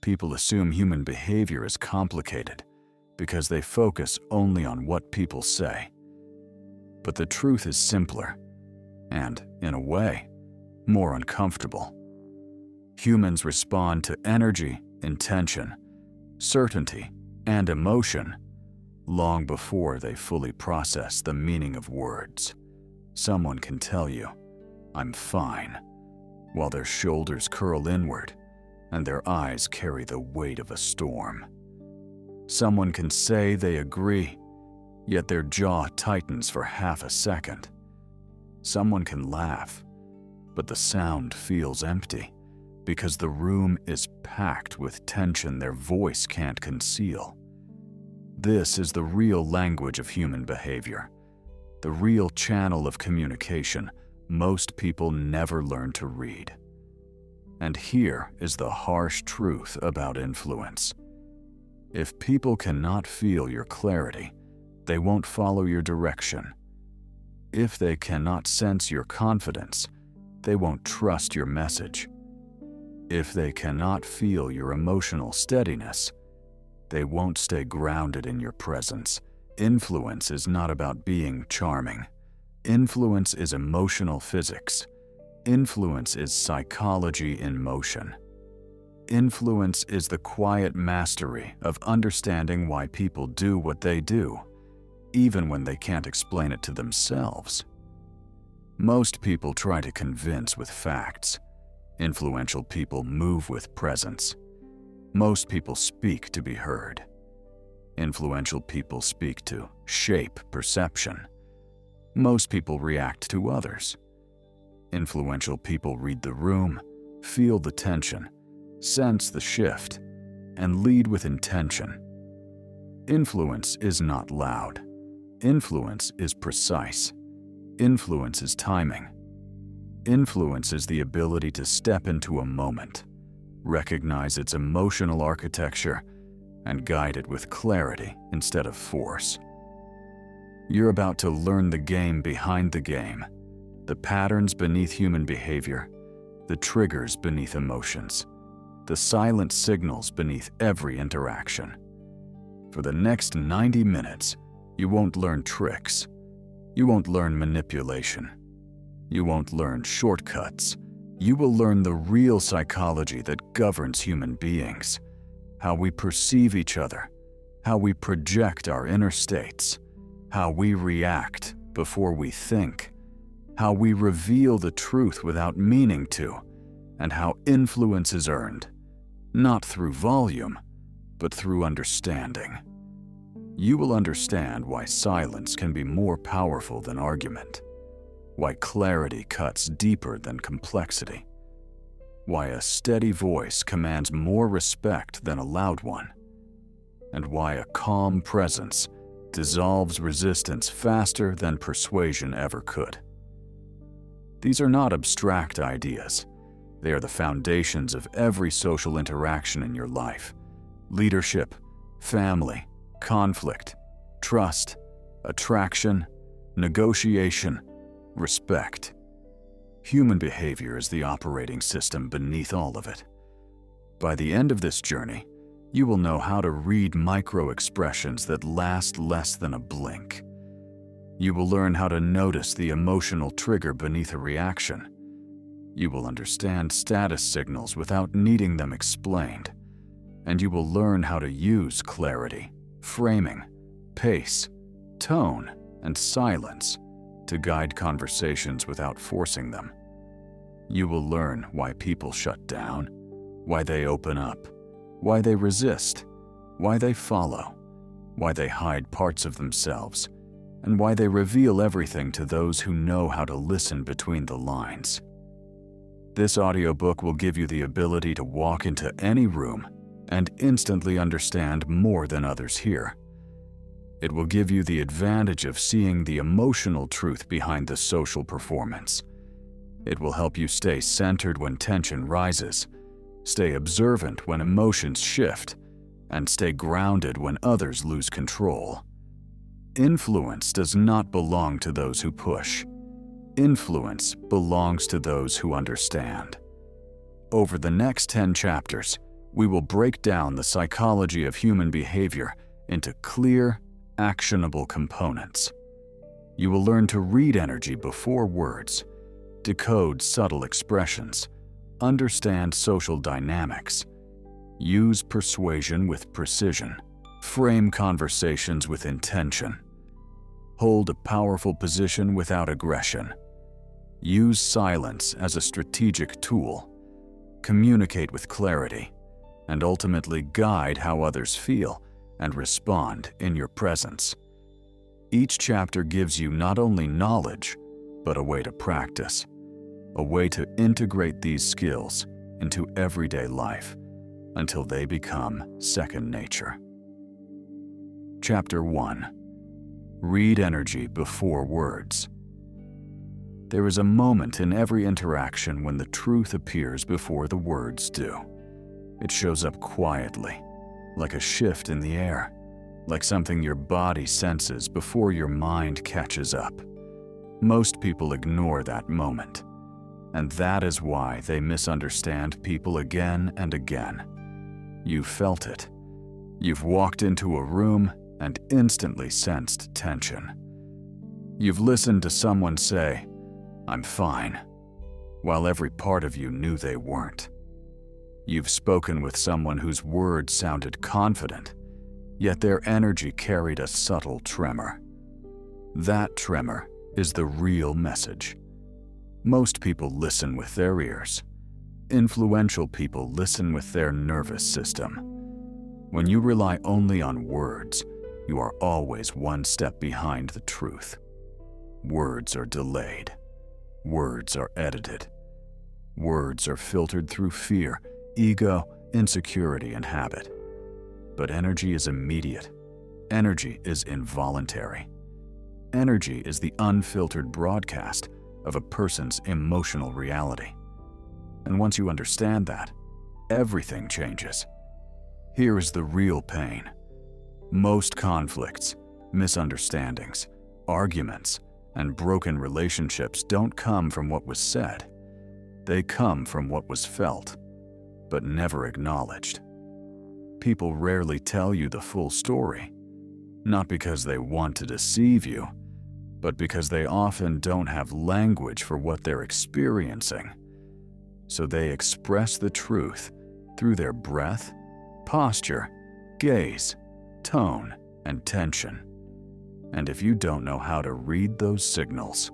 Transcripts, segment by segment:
people assume human behavior is complicated because they focus only on what people say. But the truth is simpler and, in a way, more uncomfortable. Humans respond to energy, intention, certainty, and emotion long before they fully process the meaning of words. Someone can tell you, "I'm fine," while their shoulders curl inward and their eyes carry the weight of a storm. Someone can say they agree, yet their jaw tightens for half a second. Someone can laugh, but the sound feels empty because the room is packed with tension their voice can't conceal. This is the real language of human behavior, the real channel of communication most people never learn to read. And here is the harsh truth about influence. If people cannot feel your clarity, they won't follow your direction. If they cannot sense your confidence, they won't trust your message. If they cannot feel your emotional steadiness, they won't stay grounded in your presence. Influence is not about being charming. Influence is emotional physics. Influence is psychology in motion. Influence is the quiet mastery of understanding why people do what they do, even when they can't explain it to themselves. Most people try to convince with facts. Influential people move with presence. Most people speak to be heard. Influential people speak to shape perception. Most people react to others. Influential people read the room, feel the tension, sense the shift, and lead with intention. Influence is not loud. Influence is precise. Influence is timing. Influence is the ability to step into a moment, recognize its emotional architecture, and guide it with clarity instead of force. You're about to learn the game behind the game, the patterns beneath human behavior, the triggers beneath emotions, the silent signals beneath every interaction. For the next 90 minutes, you won't learn tricks. You won't learn manipulation. You won't learn shortcuts. You will learn the real psychology that governs human beings, how we perceive each other, how we project our inner states, how we react before we think, how we reveal the truth without meaning to, and how influence is earned, not through volume, but through understanding. You will understand why silence can be more powerful than argument, why clarity cuts deeper than complexity, why a steady voice commands more respect than a loud one, and why a calm presence dissolves resistance faster than persuasion ever could. These are not abstract ideas. They are the foundations of every social interaction in your life: leadership, family, conflict, trust, attraction, negotiation, respect. Human behavior is the operating system beneath all of it. By the end of this journey, you will know how to read micro-expressions that last less than a blink. You will learn how to notice the emotional trigger beneath a reaction. You will understand status signals without needing them explained. And you will learn how to use clarity, framing, pace, tone, and silence to guide conversations without forcing them. You will learn why people shut down, why they open up, why they resist, why they follow, why they hide parts of themselves, and why they reveal everything to those who know how to listen between the lines. This audiobook will give you the ability to walk into any room and instantly understand more than others here. It will give you the advantage of seeing the emotional truth behind the social performance. It will help you stay centered when tension rises, stay observant when emotions shift, and stay grounded when others lose control. Influence does not belong to those who push. Influence belongs to those who understand. Over the next 10 chapters, We will break down the psychology of human behavior into clear, actionable components. You will learn to read energy before words, decode subtle expressions, understand social dynamics, use persuasion with precision, frame conversations with intention, hold a powerful position without aggression, use silence as a strategic tool, communicate with clarity, and ultimately guide how others feel and respond in your presence. Each chapter gives you not only knowledge, but a way to practice, a way to integrate these skills into everyday life until they become second nature. Chapter 1. Read energy before words. There is a moment in every interaction when the truth appears before the words do. It shows up quietly, like a shift in the air, like something your body senses before your mind catches up. Most people ignore that moment, and that is why they misunderstand people again and again. You've felt it. You've walked into a room and instantly sensed tension. You've listened to someone say, "I'm fine," while every part of you knew they weren't. You've spoken with someone whose words sounded confident, yet their energy carried a subtle tremor. That tremor is the real message. Most people listen with their ears. Influential people listen with their nervous system. When you rely only on words, you are always one step behind the truth. Words are delayed. Words are edited. Words are filtered through fear, ego, insecurity, and habit. But energy is immediate. Energy is involuntary. Energy is the unfiltered broadcast of a person's emotional reality. And once you understand that, everything changes. Here is the real pain. Most conflicts, misunderstandings, arguments, and broken relationships don't come from what was said. They come from what was felt, but never acknowledged. People rarely tell you the full story, not because they want to deceive you, but because they often don't have language for what they're experiencing. So they express the truth through their breath, posture, gaze, tone, and tension. And if you don't know how to read those signals,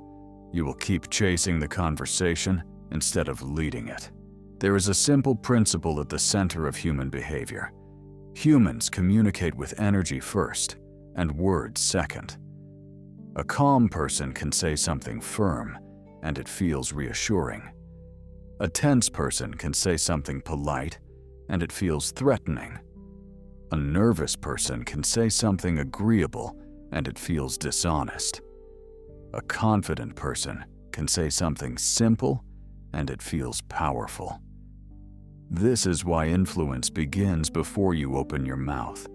you will keep chasing the conversation instead of leading it. There is a simple principle at the center of human behavior. Humans communicate with energy first and words second. A calm person can say something firm, and it feels reassuring. A tense person can say something polite, and it feels threatening. A nervous person can say something agreeable, and it feels dishonest. A confident person can say something simple, and it feels powerful. This is why influence begins before you open your mouth.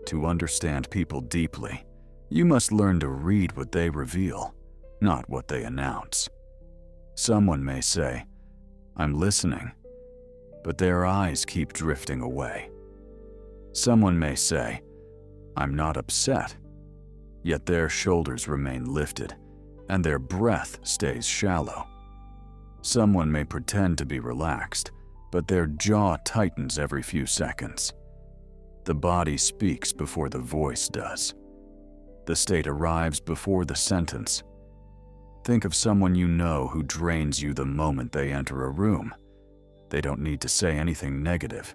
To understand people deeply, you must learn to read what they reveal, not what they announce. Someone may say, "I'm listening," but their eyes keep drifting away. Someone may say, "I'm not upset," yet their shoulders remain lifted and their breath stays shallow. Someone may pretend to be relaxed, but their jaw tightens every few seconds. The body speaks before the voice does. The state arrives before the sentence. Think of someone you know who drains you the moment they enter a room. They don't need to say anything negative,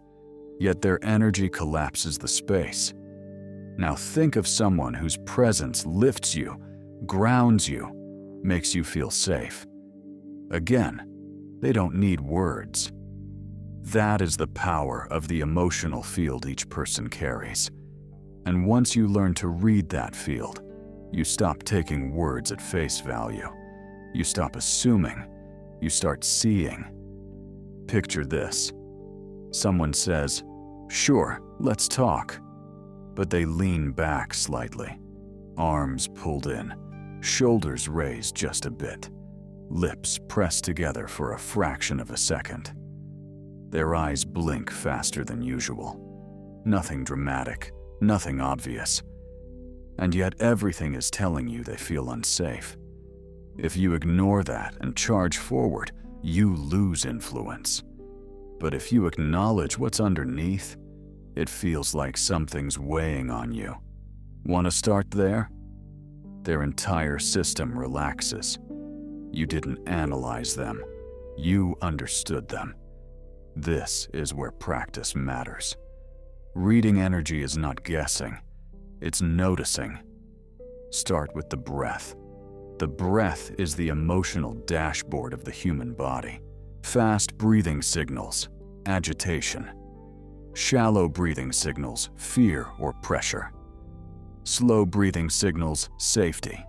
yet their energy collapses the space. Now think of someone whose presence lifts you, grounds you, makes you feel safe. Again, they don't need words. That is the power of the emotional field each person carries. And once you learn to read that field, you stop taking words at face value. You stop assuming. You start seeing. Picture this. Someone says, "Sure, let's talk." But they lean back slightly, arms pulled in, shoulders raised just a bit, lips pressed together for a fraction of a second. Their eyes blink faster than usual. Nothing dramatic, nothing obvious. And yet everything is telling you they feel unsafe. If you ignore that and charge forward, you lose influence. But if you acknowledge what's underneath, it feels like something's weighing on you. Want to start there? Their entire system relaxes. You didn't analyze them. You understood them. This is where practice matters. Reading energy is not guessing. It's noticing. Start with the breath. The breath is the emotional dashboard of the human body. Fast breathing signals, agitation. Shallow breathing signals, fear or pressure. Slow breathing signals, safety.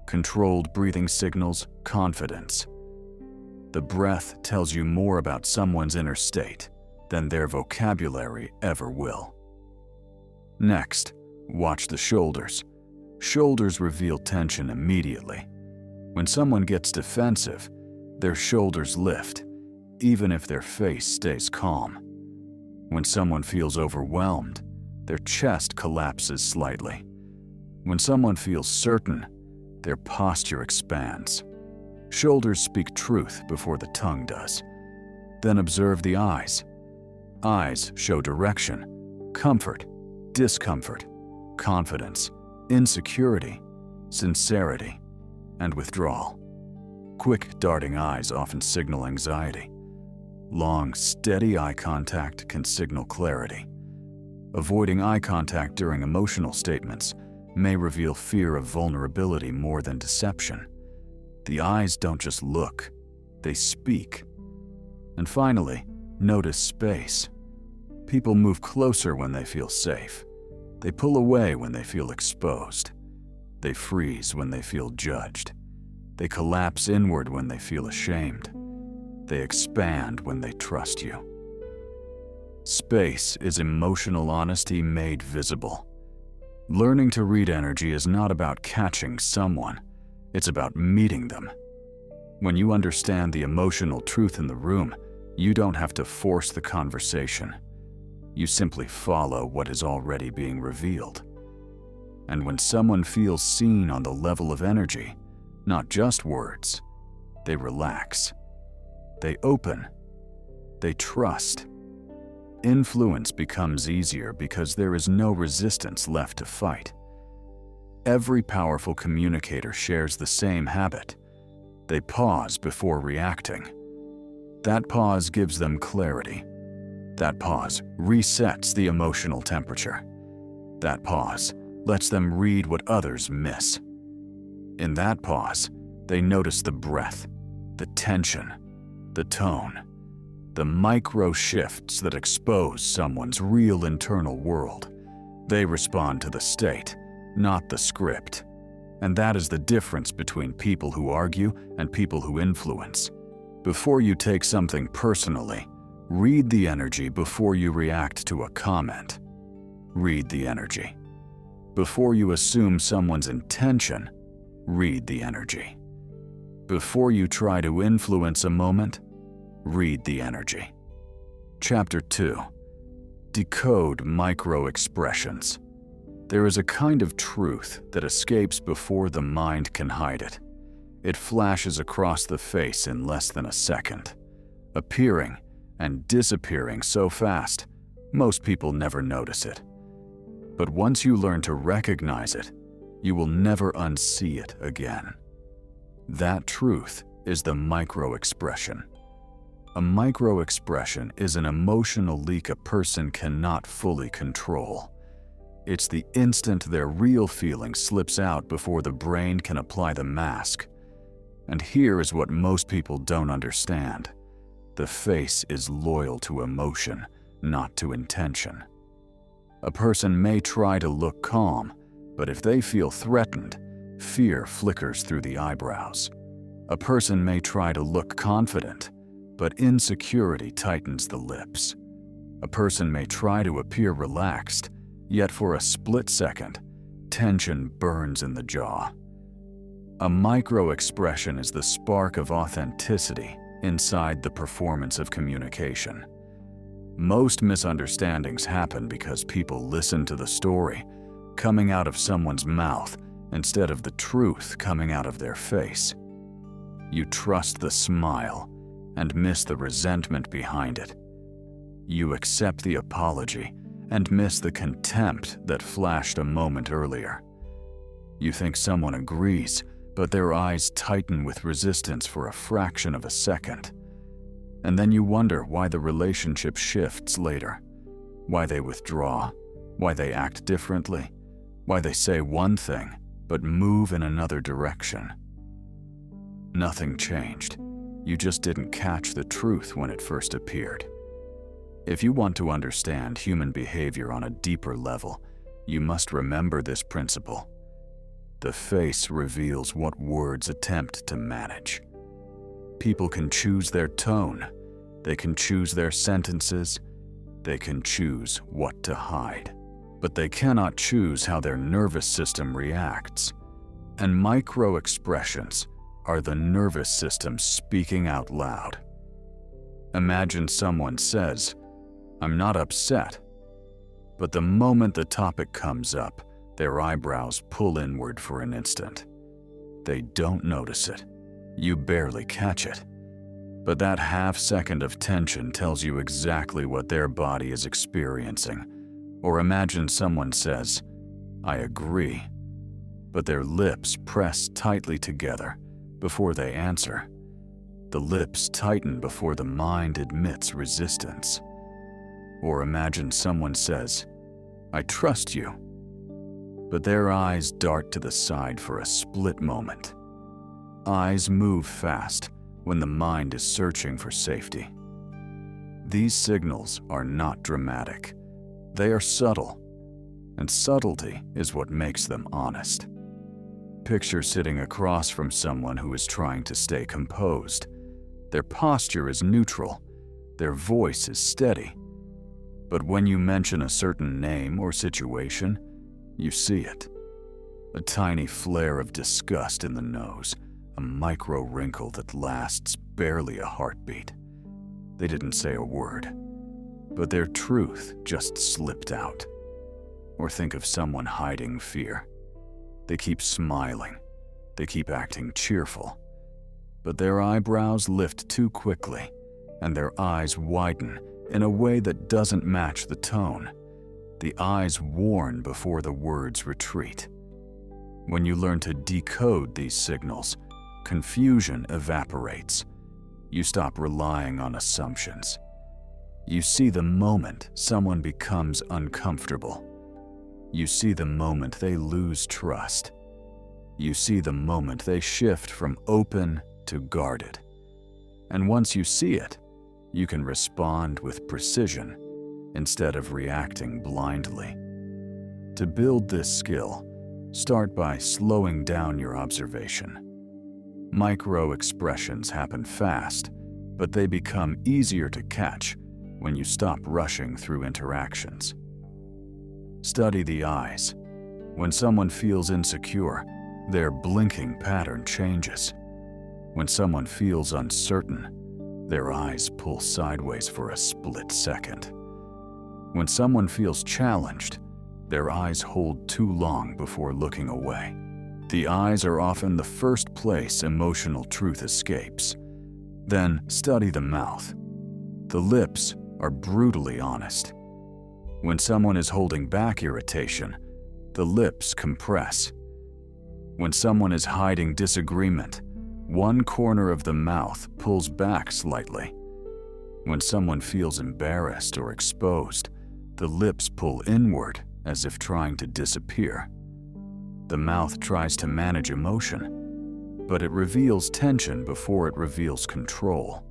Controlled breathing signals, confidence. The breath tells you more about someone's inner state than their vocabulary ever will. Next, watch the shoulders. Shoulders reveal tension immediately. When someone gets defensive, their shoulders lift, even if their face stays calm. When someone feels overwhelmed, their chest collapses slightly. When someone feels certain, their posture expands. Shoulders speak truth before the tongue does. Then observe the eyes. Eyes show direction, comfort, discomfort, confidence, insecurity, sincerity, and withdrawal. Quick, darting eyes often signal anxiety. Long, steady eye contact can signal clarity. Avoiding eye contact during emotional statements may reveal fear of vulnerability more than deception. The eyes don't just look, they speak. And finally, notice space. People move closer when they feel safe. They pull away when they feel exposed. They freeze when they feel judged. They collapse inward when they feel ashamed. They expand when they trust you. Space is emotional honesty made visible. Learning to read energy is not about catching someone. It's about meeting them. When you understand the emotional truth in the room, you don't have to force the conversation. You simply follow what is already being revealed. And when someone feels seen on the level of energy, not just words, they relax. They open. They trust. Influence becomes easier because there is no resistance left to fight. Every powerful communicator shares the same habit. They pause before reacting. That pause gives them clarity. That pause resets the emotional temperature. That pause lets them read what others miss. In that pause, they notice the breath, the tension, the tone, the micro shifts that expose someone's real internal world. They respond to the state, not the script. And that is the difference between people who argue and people who influence. Before you take something personally, read the energy before you react to a comment. Read the energy. Before you assume someone's intention, read the energy. Before you try to influence a moment, read the energy. Chapter 2. Decode micro-expressions. There is a kind of truth that escapes before the mind can hide it. It flashes across the face in less than a second, appearing and disappearing so fast, most people never notice it. But once you learn to recognize it, you will never unsee it again. That truth is the micro-expression. A micro-expression is an emotional leak a person cannot fully control. It's the instant their real feeling slips out before the brain can apply the mask. And here is what most people don't understand. The face is loyal to emotion, not to intention. A person may try to look calm, but if they feel threatened, fear flickers through the eyebrows. A person may try to look confident, but insecurity tightens the lips. A person may try to appear relaxed, yet for a split second, tension burns in the jaw. A micro-expression is the spark of authenticity inside the performance of communication. Most misunderstandings happen because people listen to the story coming out of someone's mouth instead of the truth coming out of their face. You trust the smile and miss the resentment behind it. You accept the apology and miss the contempt that flashed a moment earlier. You think someone agrees, but their eyes tighten with resistance for a fraction of a second. And then you wonder why the relationship shifts later, why they withdraw, why they act differently, why they say one thing but move in another direction. Nothing changed. You just didn't catch the truth when it first appeared. If you want to understand human behavior on a deeper level, you must remember this principle. The face reveals what words attempt to manage. People can choose their tone, they can choose their sentences, they can choose what to hide. But they cannot choose how their nervous system reacts. And micro-expressions are the nervous system speaking out loud. Imagine someone says, "I'm not upset," but the moment the topic comes up, their eyebrows pull inward for an instant. They don't notice it. You barely catch it. But that half second of tension tells you exactly what their body is experiencing. Or imagine someone says, "I agree," but their lips press tightly together before they answer. The lips tighten before the mind admits resistance. Or imagine someone says, "I trust you," but their eyes dart to the side for a split moment. Eyes move fast when the mind is searching for safety. These signals are not dramatic. They are subtle, and subtlety is what makes them honest. Picture sitting across from someone who is trying to stay composed. Their posture is neutral, their voice is steady. But when you mention a certain name or situation, you see it. A tiny flare of disgust in the nose, a micro wrinkle that lasts barely a heartbeat. They didn't say a word, but their truth just slipped out. Or think of someone hiding fear. They keep smiling, they keep acting cheerful, but their eyebrows lift too quickly, and their eyes widen in a way that doesn't match the tone. The eyes warn before the words retreat. When you learn to decode these signals, confusion evaporates. You stop relying on assumptions. You see the moment someone becomes uncomfortable. You see the moment they lose trust. You see the moment they shift from open to guarded. And once you see it, you can respond with precision instead of reacting blindly. To build this skill, start by slowing down your observation. Micro-expressions happen fast, but they become easier to catch when you stop rushing through interactions. Study the eyes. When someone feels insecure, their blinking pattern changes. When someone feels uncertain, their eyes pull sideways for a split second. When someone feels challenged, their eyes hold too long before looking away. The eyes are often the first place emotional truth escapes. Then study the mouth. The lips are brutally honest. When someone is holding back irritation, the lips compress. When someone is hiding disagreement, one corner of the mouth pulls back slightly. When someone feels embarrassed or exposed, the lips pull inward as if trying to disappear. The mouth tries to manage emotion, but it reveals tension before it reveals control.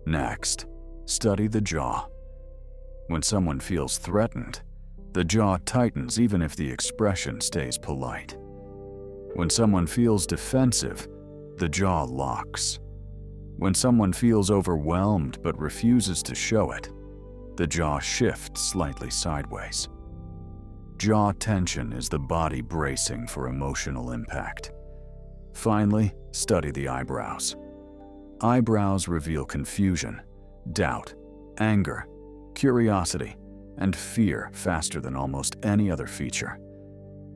Next, study the jaw. When someone feels threatened, the jaw tightens even if the expression stays polite. When someone feels defensive, the jaw locks. When someone feels overwhelmed but refuses to show it, the jaw shifts slightly sideways. Jaw tension is the body bracing for emotional impact. Finally, study the eyebrows. Eyebrows reveal confusion, doubt, anger, curiosity, and fear faster than almost any other feature.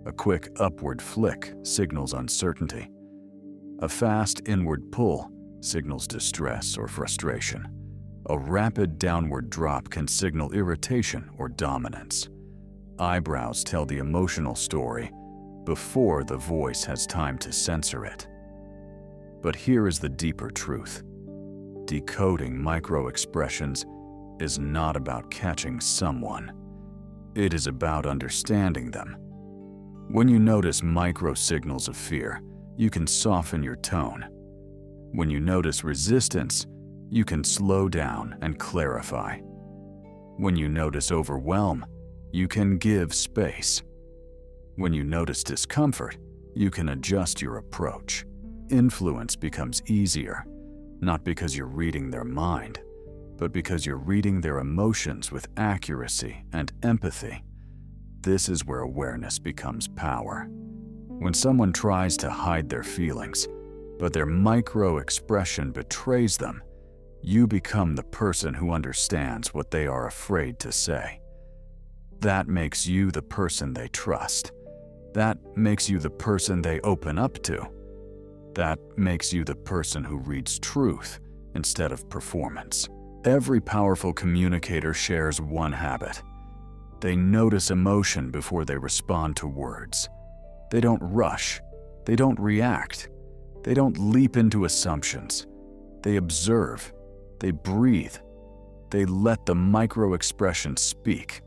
A quick upward flick signals uncertainty. A fast inward pull signals distress or frustration. A rapid downward drop can signal irritation or dominance. Eyebrows tell the emotional story before the voice has time to censor it. But here is the deeper truth. Decoding micro-expressions is not about catching someone. It is about understanding them. When you notice micro-signals of fear, you can soften your tone. When you notice resistance, you can slow down and clarify. When you notice overwhelm, you can give space. When you notice discomfort, you can adjust your approach. Influence becomes easier, not because you're reading their mind, but because you're reading their emotions with accuracy and empathy. This is where awareness becomes power. When someone tries to hide their feelings, but their micro-expression betrays them, you become the person who understands what they are afraid to say. That makes you the person they trust. That makes you the person they open up to. That makes you the person who reads truth instead of performance. Every powerful communicator shares one habit. They notice emotion before they respond to words. They don't rush. They don't react. They don't leap into assumptions. They observe. They breathe. They let the micro-expression speak.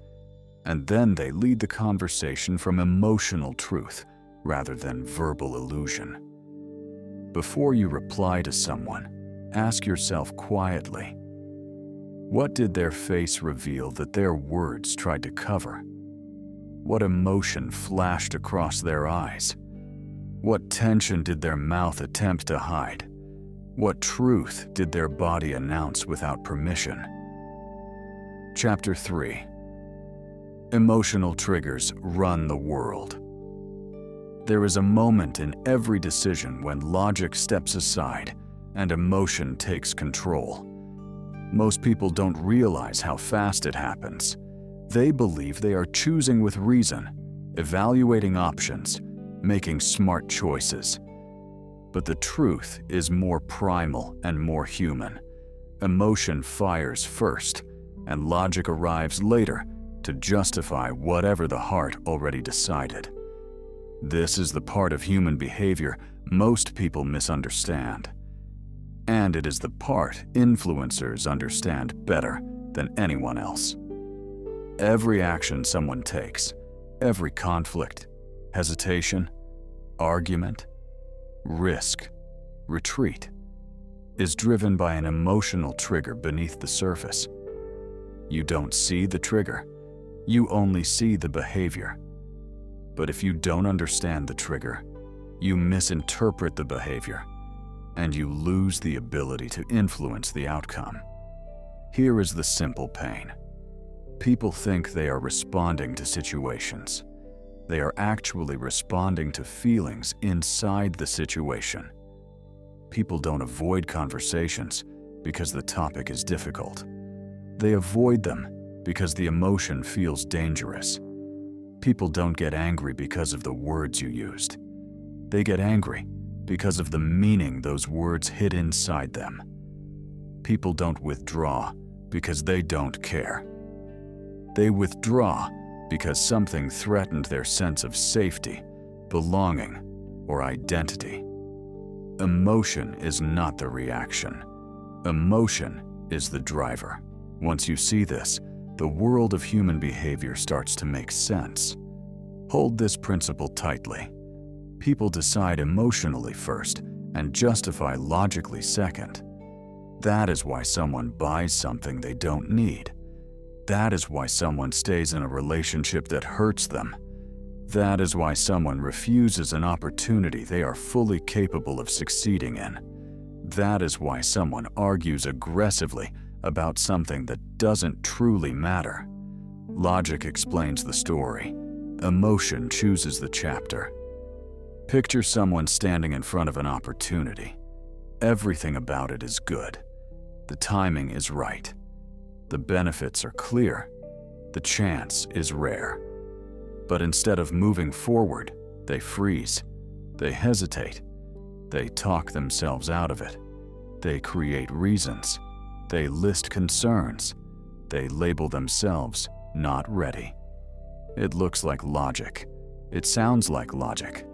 And then they lead the conversation from emotional truth rather than verbal illusion. Before you reply to someone, ask yourself quietly, what did their face reveal that their words tried to cover? What emotion flashed across their eyes? What tension did their mouth attempt to hide? What truth did their body announce without permission? Chapter 3. Emotional triggers run the world. There is a moment in every decision when logic steps aside and emotion takes control. Most people don't realize how fast it happens. They believe they are choosing with reason, evaluating options, making smart choices. But the truth is more primal and more human. Emotion fires first, and logic arrives later to justify whatever the heart already decided. This is the part of human behavior most people misunderstand. And it is the part influencers understand better than anyone else. Every action someone takes, every conflict, hesitation, argument, risk, retreat, is driven by an emotional trigger beneath the surface. You don't see the trigger, you only see the behavior. But if you don't understand the trigger, you misinterpret the behavior, and you lose the ability to influence the outcome. Here is the simple pain. People think they are responding to situations. They are actually responding to feelings inside the situation. People don't avoid conversations because the topic is difficult. They avoid them because the emotion feels dangerous. People don't get angry because of the words you used. They get angry because of the meaning those words hid inside them. People don't withdraw because they don't care. They withdraw because something threatened their sense of safety, belonging, or identity. Emotion is not the reaction. Emotion is the driver. Once you see this, the world of human behavior starts to make sense. Hold this principle tightly. People decide emotionally first and justify logically second. That is why someone buys something they don't need. That is why someone stays in a relationship that hurts them. That is why someone refuses an opportunity they are fully capable of succeeding in. That is why someone argues aggressively about something that doesn't truly matter. Logic explains the story. Emotion chooses the chapter. Picture someone standing in front of an opportunity. Everything about it is good. The timing is right. The benefits are clear. The chance is rare. But instead of moving forward, they freeze. They hesitate. They talk themselves out of it. They create reasons. They list concerns. They label themselves not ready. It looks like logic. It sounds like logic.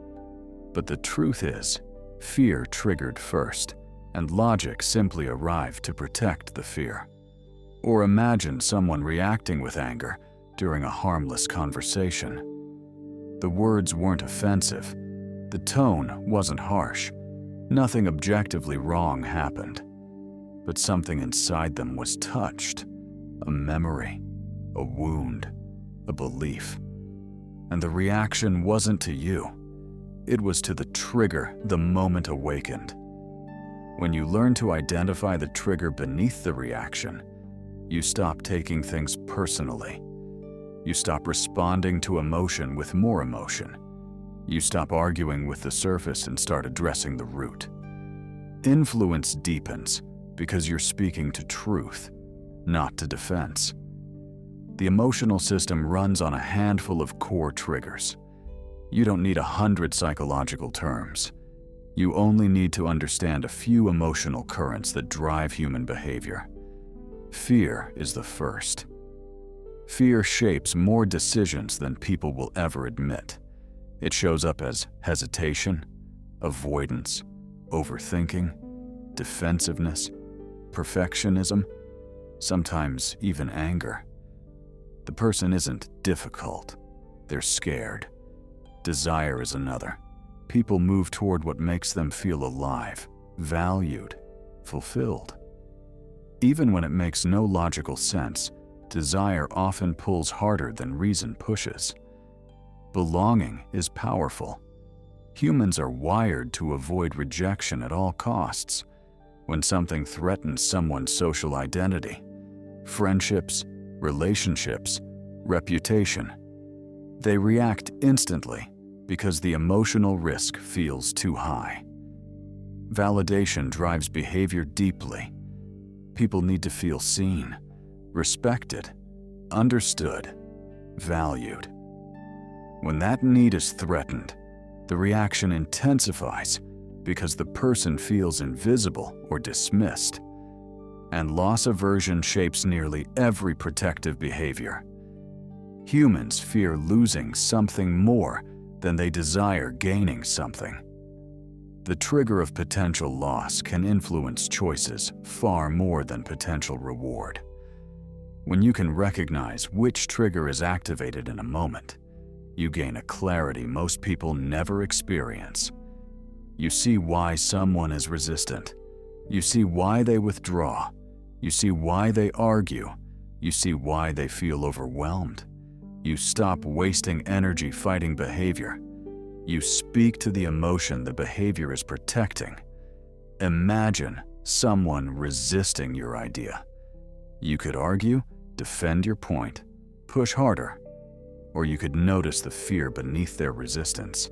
But the truth is, fear triggered first, and logic simply arrived to protect the fear. Or imagine someone reacting with anger during a harmless conversation. The words weren't offensive. The tone wasn't harsh. Nothing objectively wrong happened. But something inside them was touched. A memory, a wound, a belief. And the reaction wasn't to you. It was to the trigger the moment awakened. When you learn to identify the trigger beneath the reaction, you stop taking things personally. You stop responding to emotion with more emotion. You stop arguing with the surface and start addressing the root. Influence deepens because you're speaking to truth, not to defense. The emotional system runs on a handful of core triggers. You don't need 100 psychological terms. You only need to understand a few emotional currents that drive human behavior. Fear is the first. Fear shapes more decisions than people will ever admit. It shows up as hesitation, avoidance, overthinking, defensiveness, perfectionism, sometimes even anger. The person isn't difficult. They're scared. Desire is another. People move toward what makes them feel alive, valued, fulfilled. Even when it makes no logical sense, desire often pulls harder than reason pushes. Belonging is powerful. Humans are wired to avoid rejection at all costs. When something threatens someone's social identity, friendships, relationships, reputation, they react instantly because the emotional risk feels too high. Validation drives behavior deeply. People need to feel seen, respected, understood, valued. When that need is threatened, the reaction intensifies because the person feels invisible or dismissed. And loss aversion shapes nearly every protective behavior. Humans fear losing something more than they desire gaining something. The trigger of potential loss can influence choices far more than potential reward. When you can recognize which trigger is activated in a moment, you gain a clarity most people never experience. You see why someone is resistant. You see why they withdraw. You see why they argue. You see why they feel overwhelmed. You stop wasting energy fighting behavior. You speak to the emotion the behavior is protecting. Imagine someone resisting your idea. You could argue, defend your point, push harder, or you could notice the fear beneath their resistance.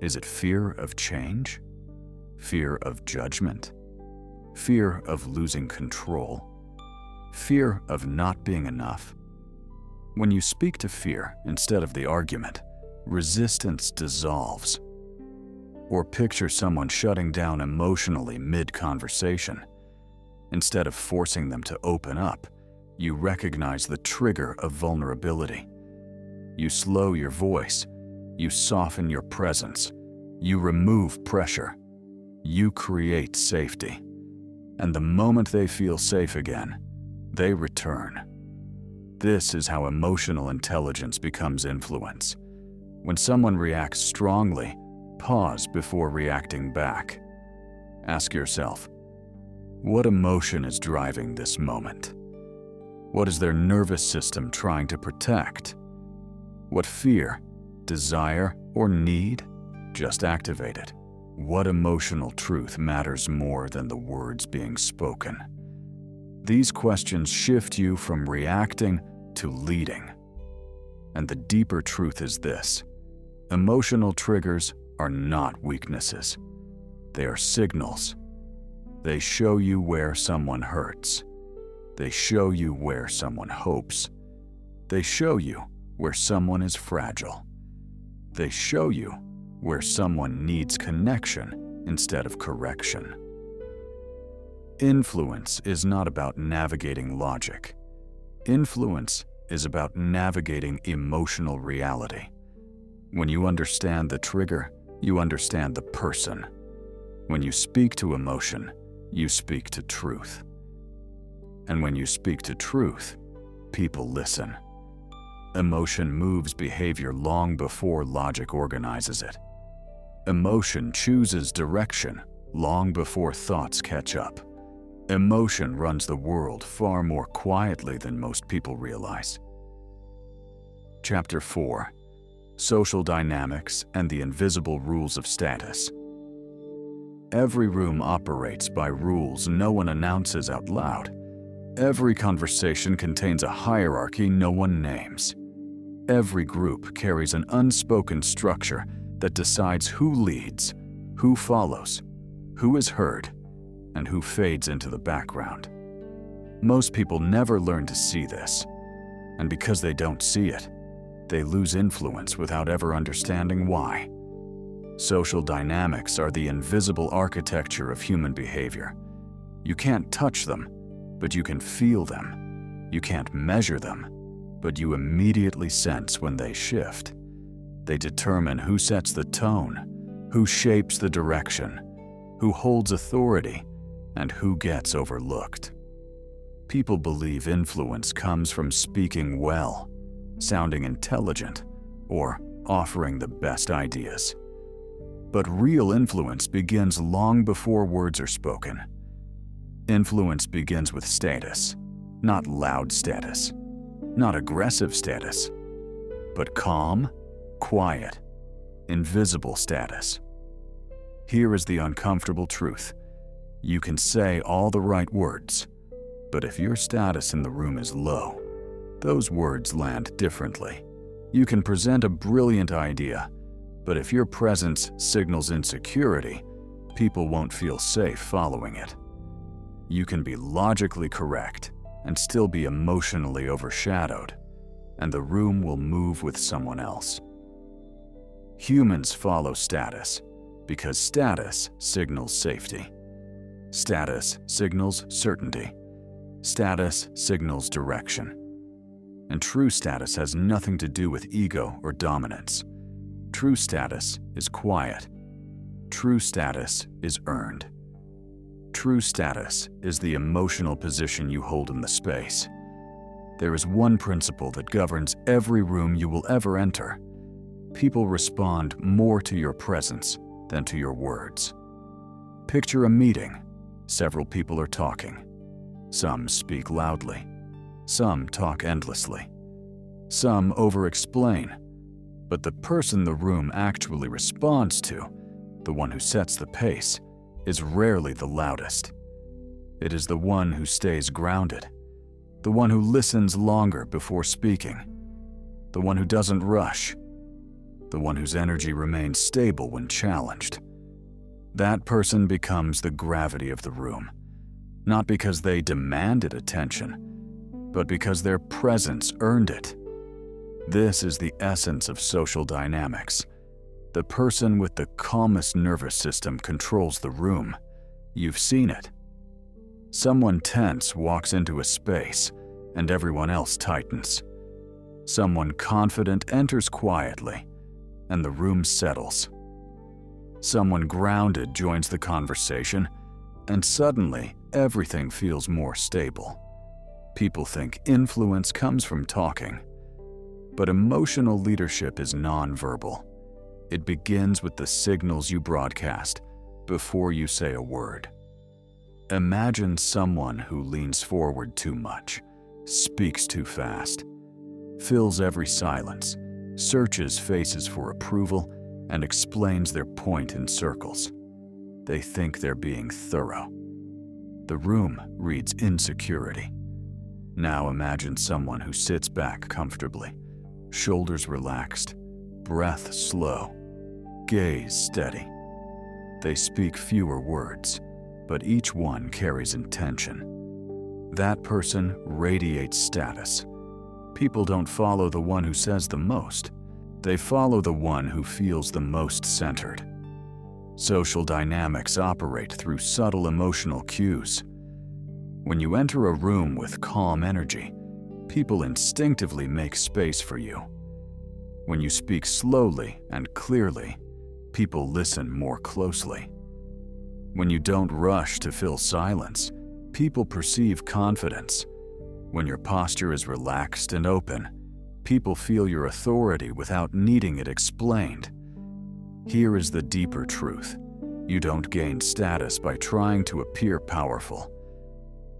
Is it fear of change? Fear of judgment? Fear of losing control? Fear of not being enough? When you speak to fear instead of the argument, resistance dissolves. Or picture someone shutting down emotionally mid-conversation. Instead of forcing them to open up, you recognize the trigger of vulnerability. You slow your voice. You soften your presence. You remove pressure. You create safety. And the moment they feel safe again, they return. This is how emotional intelligence becomes influence. When someone reacts strongly, pause before reacting back. Ask yourself, what emotion is driving this moment? What is their nervous system trying to protect? What fear, desire, or need just activated? What emotional truth matters more than the words being spoken? These questions shift you from reacting to leading. And the deeper truth is this: emotional triggers are not weaknesses. They are signals. They show you where someone hurts. They show you where someone hopes. They show you where someone is fragile. They show you where someone needs connection instead of correction. Influence is not about navigating logic. Influence is about navigating emotional reality. When you understand the trigger, you understand the person. When you speak to emotion, you speak to truth. And when you speak to truth, people listen. Emotion moves behavior long before logic organizes it. Emotion chooses direction long before thoughts catch up. Emotion runs the world far more quietly than most people realize. Chapter 4: Social Dynamics and the Invisible Rules of Status. Every room operates by rules no one announces out loud. Every conversation contains a hierarchy no one names. Every group carries an unspoken structure that decides who leads, who follows, who is heard, and who fades into the background. Most people never learn to see this, and because they don't see it, they lose influence without ever understanding why. Social dynamics are the invisible architecture of human behavior. You can't touch them, but you can feel them. You can't measure them, but you immediately sense when they shift. They determine who sets the tone, who shapes the direction, who holds authority, and who gets overlooked. People believe influence comes from speaking well, sounding intelligent, or offering the best ideas. But real influence begins long before words are spoken. Influence begins with status, not loud status, not aggressive status, but calm, quiet, invisible status. Here is the uncomfortable truth. You can say all the right words, but if your status in the room is low, those words land differently. You can present a brilliant idea, but if your presence signals insecurity, people won't feel safe following it. You can be logically correct and still be emotionally overshadowed, and the room will move with someone else. Humans follow status because status signals safety. Status signals certainty. Status signals direction. And true status has nothing to do with ego or dominance. True status is quiet. True status is earned. True status is the emotional position you hold in the space. There is one principle that governs every room you will ever enter. People respond more to your presence than to your words. Picture a meeting. Several people are talking. Some speak loudly. Some talk endlessly. Some over-explain. But the person the room actually responds to, the one who sets the pace, is rarely the loudest. It is the one who stays grounded, the one who listens longer before speaking, the one who doesn't rush, the one whose energy remains stable when challenged. That person becomes the gravity of the room, not because they demanded attention, but because their presence earned it. This is the essence of social dynamics. The person with the calmest nervous system controls the room. You've seen it. Someone tense walks into a space, and everyone else tightens. Someone confident enters quietly, and the room settles. Someone grounded joins the conversation, and suddenly everything feels more stable. People think influence comes from talking, but emotional leadership is nonverbal. It begins with the signals you broadcast before you say a word. Imagine someone who leans forward too much, speaks too fast, fills every silence, searches faces for approval, and explains their point in circles. They think they're being thorough. The room reads insecurity. Now imagine someone who sits back comfortably, shoulders relaxed, breath slow, gaze steady. They speak fewer words, but each one carries intention. That person radiates status. People don't follow the one who says the most. They follow the one who feels the most centered. Social dynamics operate through subtle emotional cues. When you enter a room with calm energy, people instinctively make space for you. When you speak slowly and clearly, people listen more closely. When you don't rush to fill silence, people perceive confidence. When your posture is relaxed and open, people feel your authority without needing it explained. Here is the deeper truth. You don't gain status by trying to appear powerful.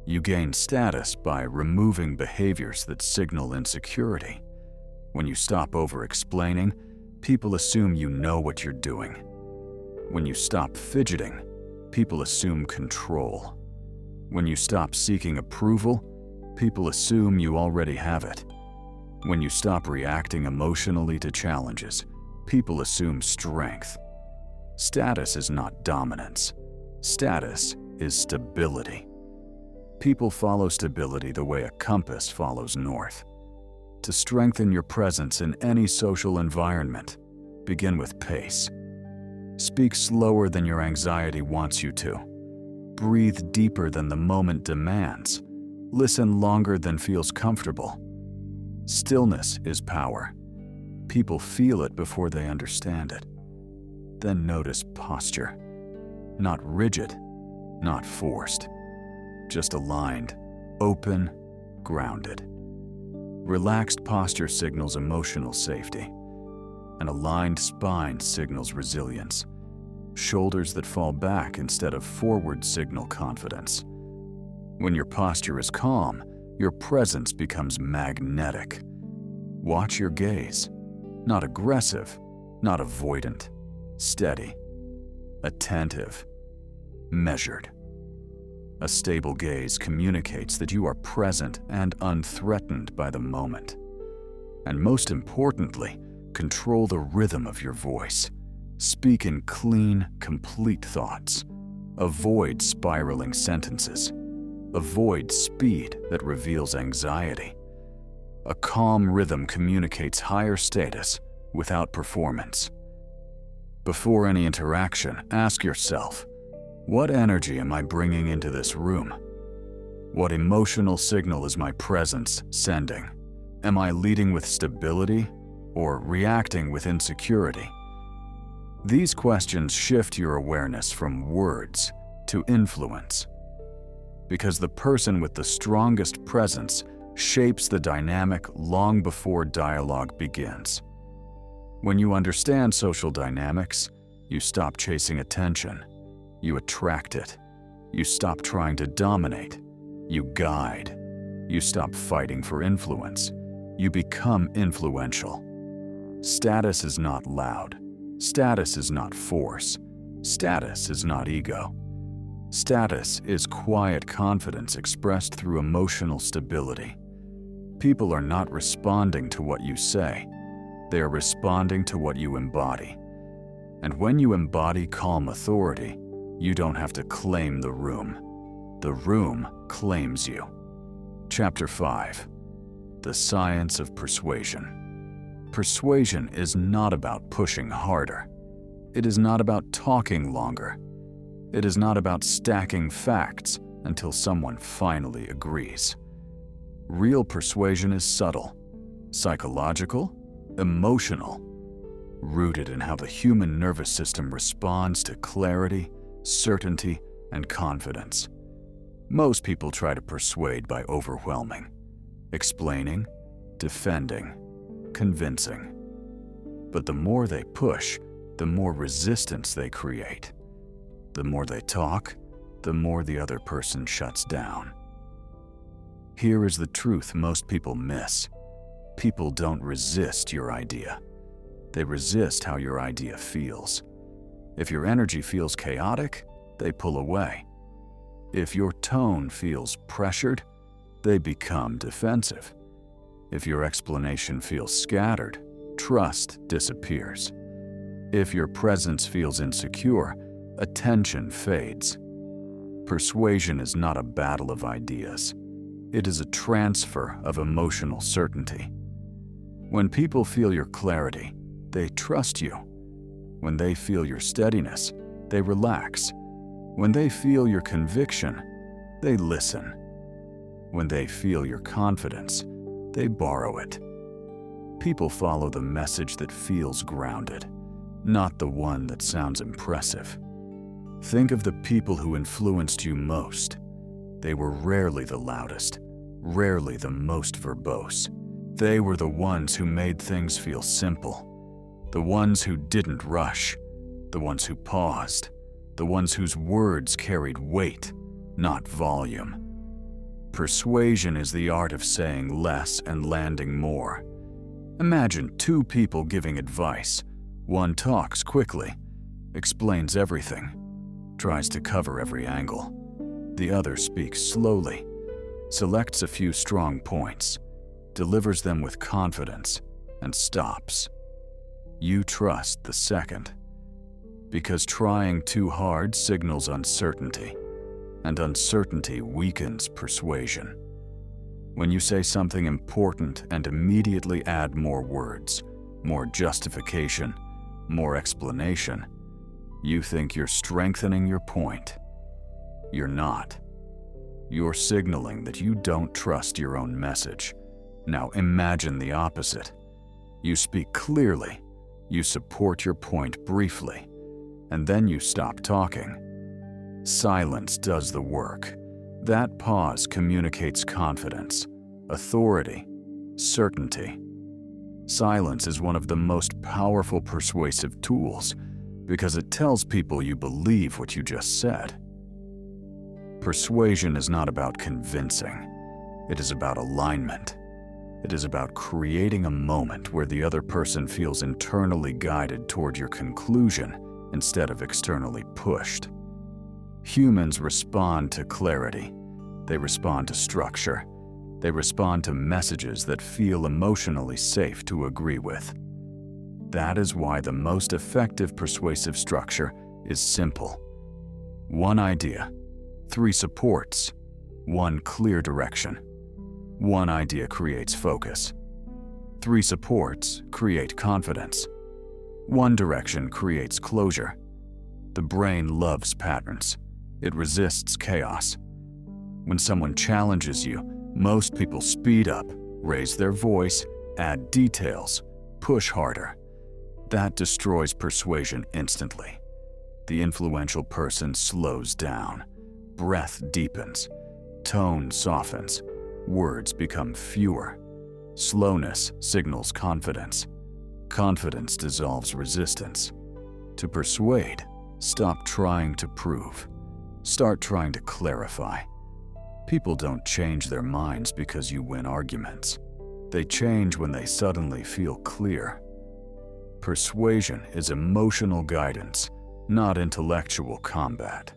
You gain status by removing behaviors that signal insecurity. When you stop over-explaining, people assume you know what you're doing. When you stop fidgeting, people assume control. When you stop seeking approval, people assume you already have it. When you stop reacting emotionally to challenges, people assume strength. Status is not dominance. Status is stability. People follow stability the way a compass follows north. To strengthen your presence in any social environment, begin with pace. Speak slower than your anxiety wants you to. Breathe deeper than the moment demands. Listen longer than feels comfortable. Stillness is power. People feel it before they understand it. Then notice posture. Not rigid, not forced. Just aligned, open, grounded. Relaxed posture signals emotional safety. An aligned spine signals resilience. Shoulders that fall back instead of forward signal confidence. When your posture is calm, your presence becomes magnetic. Watch your gaze. Not aggressive, not avoidant. Steady, attentive, measured. A stable gaze communicates that you are present and unthreatened by the moment. And most importantly, control the rhythm of your voice. Speak in clean, complete thoughts. Avoid spiraling sentences. Avoid speed that reveals anxiety. A calm rhythm communicates higher status without performance. Before any interaction, ask yourself, what energy am I bringing into this room? What emotional signal is my presence sending? Am I leading with stability or reacting with insecurity? These questions shift your awareness from words to influence, because the person with the strongest presence shapes the dynamic long before dialogue begins. When you understand social dynamics, you stop chasing attention. You attract it. You stop trying to dominate. You guide. You stop fighting for influence. You become influential. Status is not loud. Status is not force. Status is not ego. Status is quiet confidence expressed through emotional stability. People are not responding to what you say. They are responding to what you embody. And when you embody calm authority, you don't have to claim the room. The room claims you. Chapter 5. The Science of Persuasion. Persuasion is not about pushing harder. It is not about talking longer. It is not about stacking facts until someone finally agrees. Real persuasion is subtle, psychological, emotional, rooted in how the human nervous system responds to clarity, certainty, and confidence. Most people try to persuade by overwhelming, explaining, defending, convincing. But the more they push, the more resistance they create. The more they talk, the more the other person shuts down. Here is the truth most people miss. People don't resist your idea. They resist how your idea feels. If your energy feels chaotic, they pull away. If your tone feels pressured, they become defensive. If your explanation feels scattered, trust disappears. If your presence feels insecure, attention fades. Persuasion is not a battle of ideas. It is a transfer of emotional certainty. When people feel your clarity, they trust you. When they feel your steadiness, they relax. When they feel your conviction, they listen. When they feel your confidence, they borrow it. People follow the message that feels grounded, not the one that sounds impressive. Think of the people who influenced you most. They were rarely the loudest, rarely the most verbose. They were the ones who made things feel simple, the ones who didn't rush, the ones who paused, the ones whose words carried weight, not volume. Persuasion is the art of saying less and landing more. Imagine two people giving advice. One talks quickly, explains everything, tries to cover every angle. The other speaks slowly, selects a few strong points, delivers them with confidence, and stops. You trust the second, because trying too hard signals uncertainty, and uncertainty weakens persuasion. When you say something important and immediately add more words, more justification, more explanation, you think you're strengthening your point. You're not. You're signaling that you don't trust your own message. Now imagine the opposite. You speak clearly, you support your point briefly, and then you stop talking. Silence does the work. That pause communicates confidence, authority, certainty. Silence is one of the most powerful persuasive tools because it tells people you believe what you just said. Persuasion is not about convincing. It is about alignment. It is about creating a moment where the other person feels internally guided toward your conclusion instead of externally pushed. Humans respond to clarity. They respond to structure. They respond to messages that feel emotionally safe to agree with. That is why the most effective persuasive structure is simple. One idea, 3 supports, 1 clear direction. One idea creates focus. 3 supports create confidence. 1 direction creates closure. The brain loves patterns. It resists chaos. When someone challenges you, most people speed up, raise their voice, add details, push harder. That destroys persuasion instantly. The influential person slows down. Breath deepens. Tone softens. Words become fewer. Slowness signals confidence. Confidence dissolves resistance. To persuade, stop trying to prove. Start trying to clarify. People don't change their minds because you win arguments. They change when they suddenly feel clear. Persuasion is emotional guidance, not intellectual combat.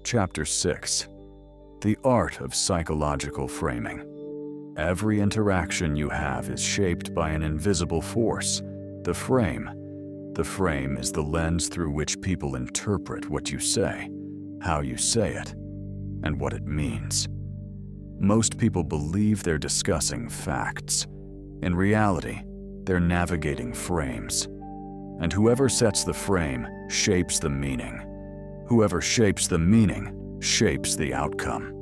Chapter 6. The Art of Psychological Framing. Every interaction you have is shaped by an invisible force, the frame. The frame is the lens through which people interpret what you say, how you say it, and what it means. Most people believe they're discussing facts. In reality, they're navigating frames. And whoever sets the frame shapes the meaning. Whoever shapes the meaning shapes the outcome.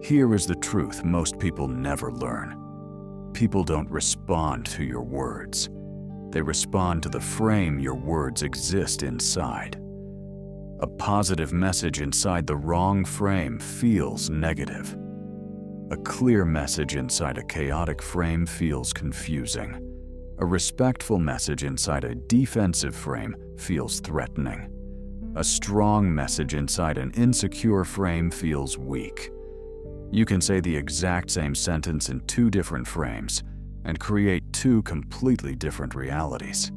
Here is the truth most people never learn. People don't respond to your words. They respond to the frame your words exist inside. A positive message inside the wrong frame feels negative. A clear message inside a chaotic frame feels confusing. A respectful message inside a defensive frame feels threatening. A strong message inside an insecure frame feels weak. You can say the exact same sentence in 2 different frames and create 2 completely different realities.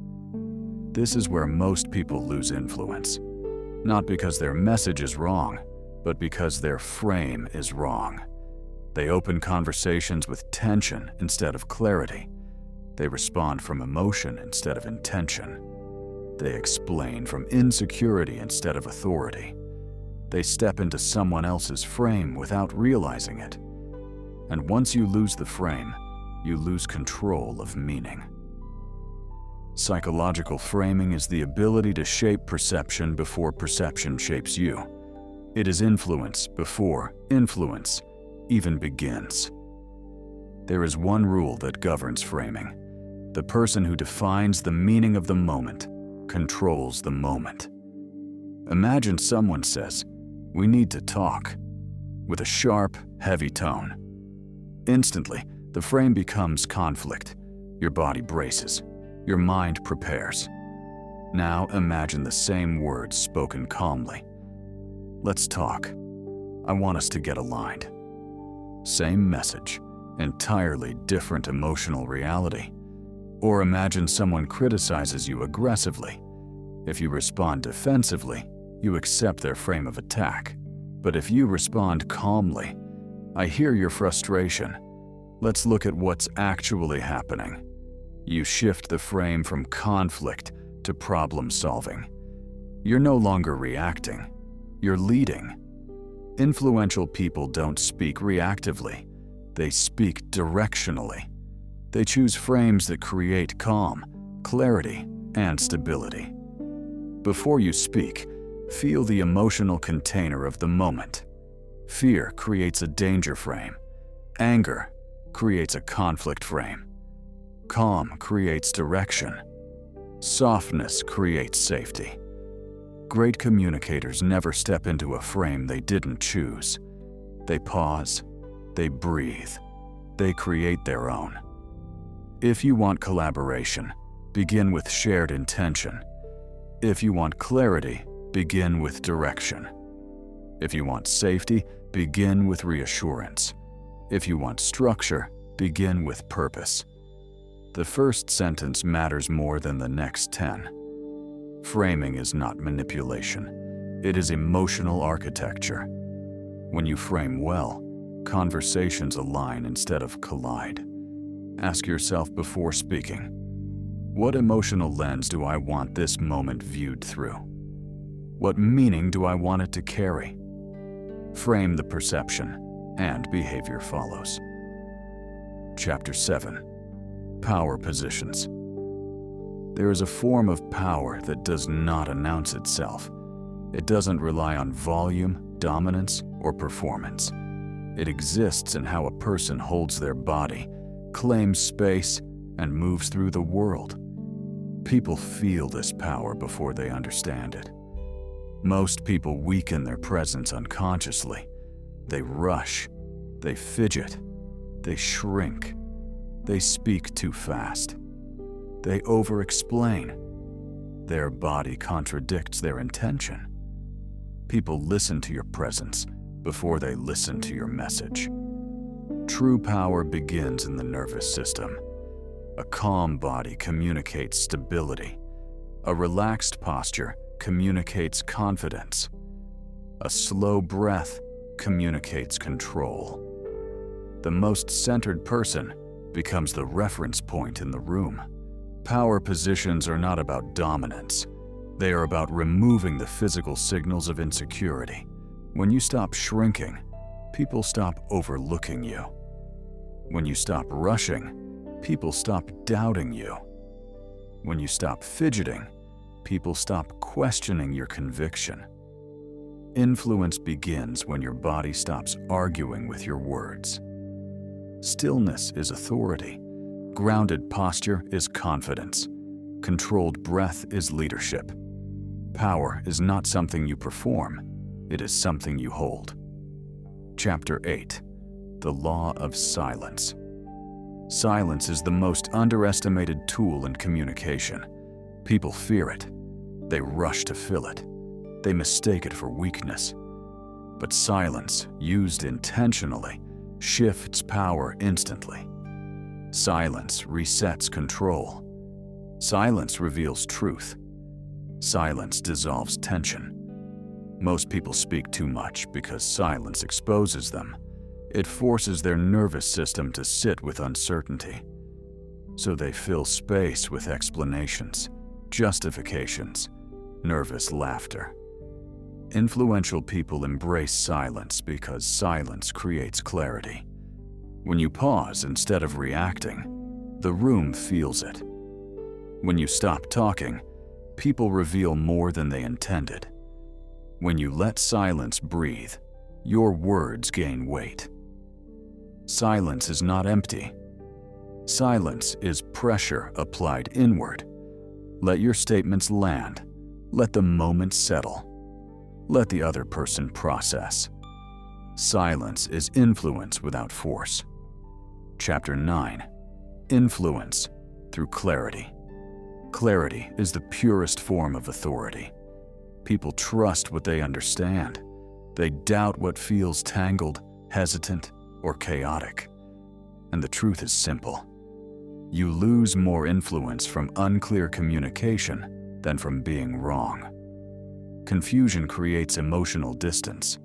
This is where most people lose influence. Not because their message is wrong, but because their frame is wrong. They open conversations with tension instead of clarity. They respond from emotion instead of intention. They explain from insecurity instead of authority. They step into someone else's frame without realizing it. And once you lose the frame, you lose control of meaning. Psychological framing is the ability to shape perception before perception shapes you. It is influence before influence even begins. There is one rule that governs framing. The person who defines the meaning of the moment controls the moment. Imagine someone says, "We need to talk," with a sharp, heavy tone. Instantly, the frame becomes conflict. Your body braces. Your mind prepares. Now imagine the same words spoken calmly. "Let's talk. I want us to get aligned." Same message, entirely different emotional reality. Or imagine someone criticizes you aggressively. If you respond defensively, you accept their frame of attack. But if you respond calmly, "I hear your frustration. Let's look at what's actually happening," you shift the frame from conflict to problem solving. You're no longer reacting, you're leading. Influential people don't speak reactively, they speak directionally. They choose frames that create calm, clarity, and stability. Before you speak, feel the emotional container of the moment. Fear creates a danger frame. Anger creates a conflict frame. Calm creates direction. Softness creates safety. Great communicators never step into a frame they didn't choose. They pause, they breathe, they create their own. If you want collaboration, begin with shared intention. If you want clarity, begin with direction. If you want safety, begin with reassurance. If you want structure, begin with purpose. The first sentence matters more than the next 10. Framing is not manipulation. It is emotional architecture. When you frame well, conversations align instead of collide. Ask yourself before speaking, what emotional lens do I want this moment viewed through? What meaning do I want it to carry? Frame the perception, and behavior follows. Chapter 7. Power Positions. There is a form of power that does not announce itself. It doesn't rely on volume, dominance, or performance. It exists in how a person holds their body, claims space, and moves through the world. People feel this power before they understand it. Most people weaken their presence unconsciously. They rush, they fidget, they shrink, they speak too fast, they over-explain. Their body contradicts their intention. People listen to your presence before they listen to your message. True power begins in the nervous system. A calm body communicates stability. A relaxed posture communicates confidence. A slow breath communicates control. The most centered person becomes the reference point in the room. Power positions are not about dominance. They are about removing the physical signals of insecurity. When you stop shrinking, people stop overlooking you. When you stop rushing, people stop doubting you. When you stop fidgeting, people stop questioning your conviction. Influence begins when your body stops arguing with your words. Stillness is authority. Grounded posture is confidence. Controlled breath is leadership. Power is not something you perform. It is something you hold. Chapter 8. The Law of Silence. Silence is the most underestimated tool in communication. People fear it. They rush to fill it. They mistake it for weakness. But silence, used intentionally, shifts power instantly. Silence resets control. Silence reveals truth. Silence dissolves tension. Most people speak too much because silence exposes them. It forces their nervous system to sit with uncertainty. So they fill space with explanations, justifications, nervous laughter. Influential people embrace silence because silence creates clarity. When you pause instead of reacting, the room feels it. When you stop talking, people reveal more than they intended. When you let silence breathe, your words gain weight. Silence is not empty. Silence is pressure applied inward. Let your statements land. Let the moment settle. Let the other person process. Silence is influence without force. Chapter 9. Influence through clarity. Clarity is the purest form of authority. People trust what they understand. They doubt what feels tangled, hesitant, or chaotic. And the truth is simple. You lose more influence from unclear communication than from being wrong. Confusion creates emotional distance.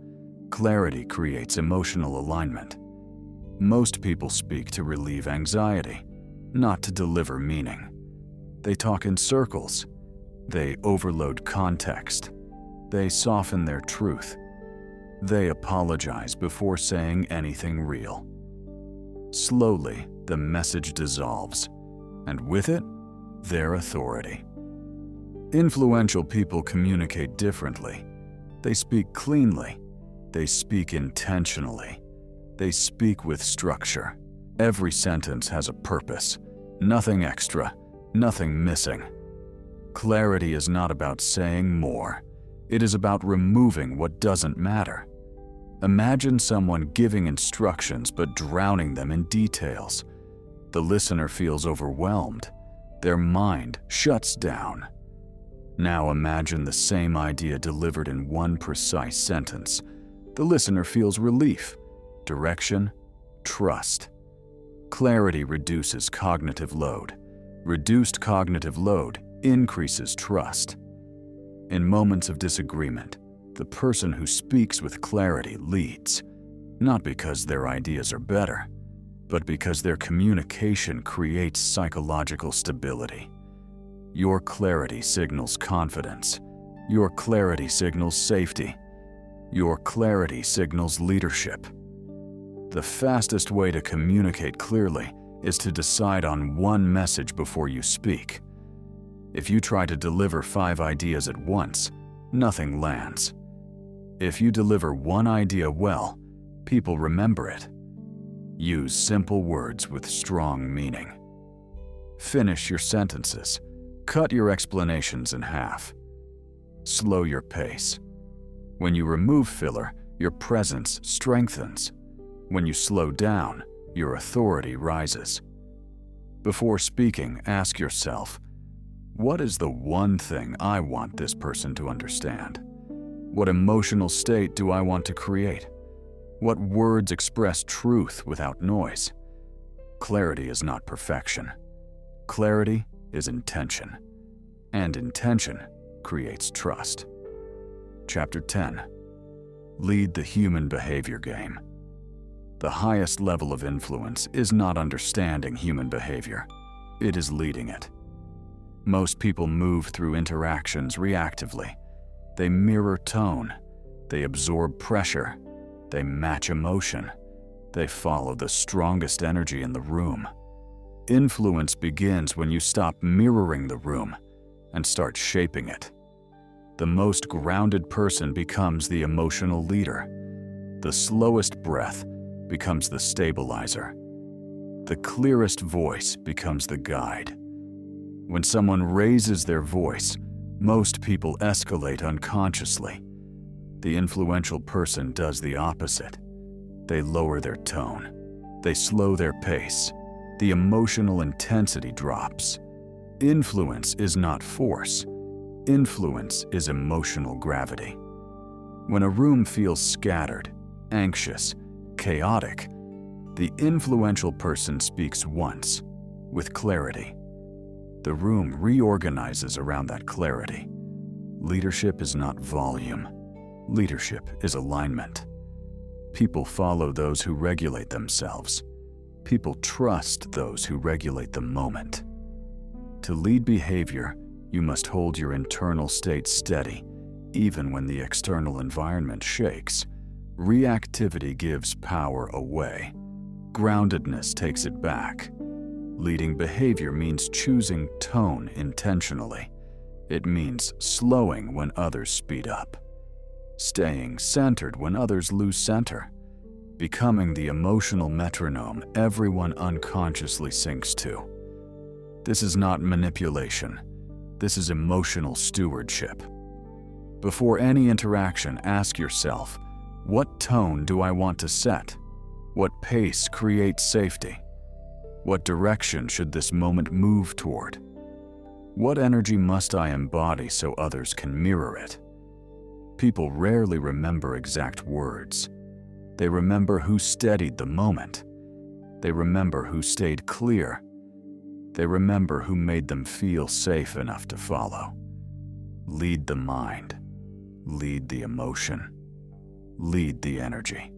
Clarity creates emotional alignment. Most people speak to relieve anxiety, not to deliver meaning. They talk in circles. They overload context. They soften their truth. They apologize before saying anything real. Slowly, the message dissolves, and with it, their authority. Influential people communicate differently. They speak cleanly. They speak intentionally. They speak with structure. Every sentence has a purpose. Nothing extra, nothing missing. Clarity is not about saying more. It is about removing what doesn't matter. Imagine someone giving instructions but drowning them in details. The listener feels overwhelmed. Their mind shuts down. Now imagine the same idea delivered in one precise sentence. The listener feels relief, direction, trust. Clarity reduces cognitive load. Reduced cognitive load increases trust. In moments of disagreement, the person who speaks with clarity leads, not because their ideas are better, but because their communication creates psychological stability. Your clarity signals confidence. Your clarity signals safety. Your clarity signals leadership. The fastest way to communicate clearly is to decide on one message before you speak. If you try to deliver 5 ideas at once, nothing lands. If you deliver one idea well, people remember it. Use simple words with strong meaning. Finish your sentences. Cut your explanations in half. Slow your pace. When you remove filler, your presence strengthens. When you slow down, your authority rises. Before speaking, ask yourself, what is the one thing I want this person to understand? What emotional state do I want to create? What words express truth without noise? Clarity is not perfection. Clarity is intention. And intention creates trust. Chapter 10. Lead the human behavior game. The highest level of influence is not understanding human behavior. It is leading it. Most people move through interactions reactively. They mirror tone. They absorb pressure. They match emotion. They follow the strongest energy in the room. Influence begins when you stop mirroring the room and start shaping it. The most grounded person becomes the emotional leader. The slowest breath becomes the stabilizer. The clearest voice becomes the guide. When someone raises their voice, most people escalate unconsciously. The influential person does the opposite. They lower their tone. They slow their pace. The emotional intensity drops. Influence is not force. Influence is emotional gravity. When a room feels scattered, anxious, chaotic, the influential person speaks once, with clarity. The room reorganizes around that clarity. Leadership is not volume. Leadership is alignment. People follow those who regulate themselves. People trust those who regulate the moment. To lead behavior, you must hold your internal state steady, even when the external environment shakes. Reactivity gives power away. Groundedness takes it back. Leading behavior means choosing tone intentionally. It means slowing when others speed up, staying centered when others lose center, becoming the emotional metronome everyone unconsciously syncs to. This is not manipulation. This is emotional stewardship. Before any interaction, ask yourself, what tone do I want to set? What pace creates safety? What direction should this moment move toward? What energy must I embody so others can mirror it? People rarely remember exact words. They remember who steadied the moment. They remember who stayed clear. They remember who made them feel safe enough to follow. Lead the mind. Lead the emotion. Lead the energy.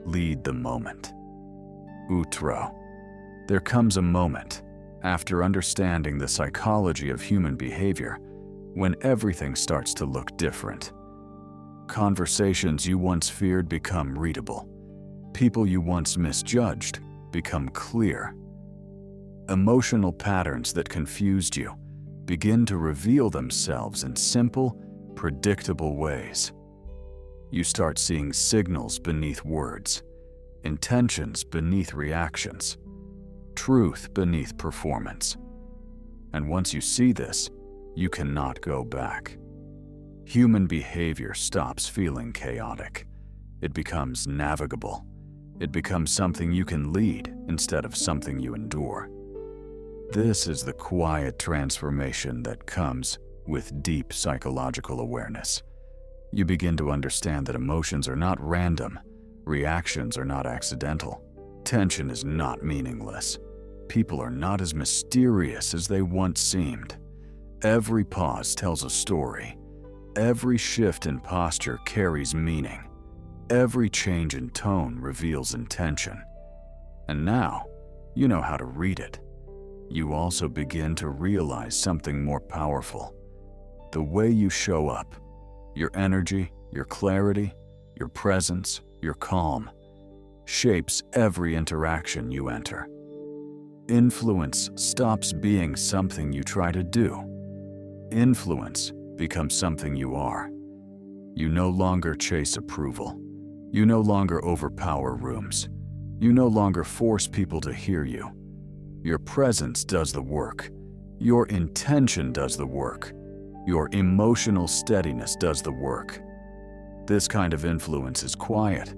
Lead the moment. Outro. There comes a moment, after understanding the psychology of human behavior, when everything starts to look different. Conversations you once feared become readable. People you once misjudged become clear. Emotional patterns that confused you begin to reveal themselves in simple, predictable ways. You start seeing signals beneath words, intentions beneath reactions, truth beneath performance. And once you see this, you cannot go back. Human behavior stops feeling chaotic. It becomes navigable. It becomes something you can lead instead of something you endure. This is the quiet transformation that comes with deep psychological awareness. You begin to understand that emotions are not random, reactions are not accidental, tension is not meaningless. People are not as mysterious as they once seemed. Every pause tells a story. Every shift in posture carries meaning. Every change in tone reveals intention. And now, you know how to read it. You also begin to realize something more powerful. The way you show up, your energy, your clarity, your presence, your calm, shapes every interaction you enter. Influence stops being something you try to do. Influence becomes something you are. You no longer chase approval. You no longer overpower rooms. You no longer force people to hear you. Your presence does the work. Your intention does the work. Your emotional steadiness does the work. This kind of influence is quiet,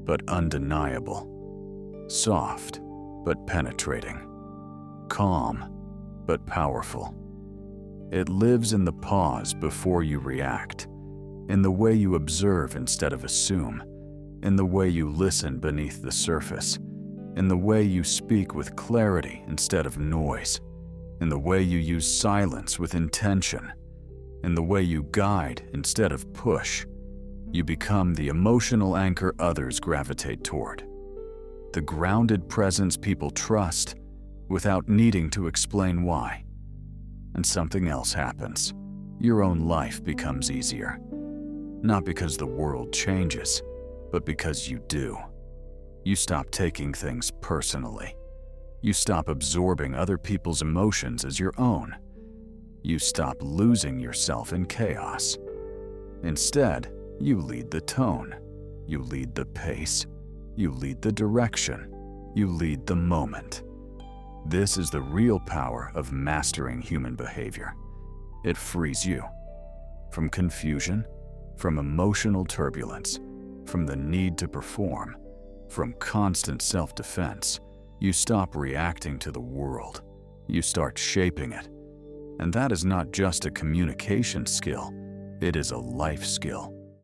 but undeniable. Soft, but penetrating. Calm, but powerful. It lives in the pause before you react, in the way you observe instead of assume, in the way you listen beneath the surface, in the way you speak with clarity instead of noise, in the way you use silence with intention, in the way you guide instead of push. You become the emotional anchor others gravitate toward, the grounded presence people trust without needing to explain why. And something else happens. Your own life becomes easier. Not because the world changes, but because you do. You stop taking things personally. You stop absorbing other people's emotions as your own. You stop losing yourself in chaos. Instead, you lead the tone. You lead the pace. You lead the direction. You lead the moment. This is the real power of mastering human behavior. It frees you from confusion, from emotional turbulence, from the need to perform, from constant self-defense. You stop reacting to the world. You start shaping it. And that is not just a communication skill. It is a life skill.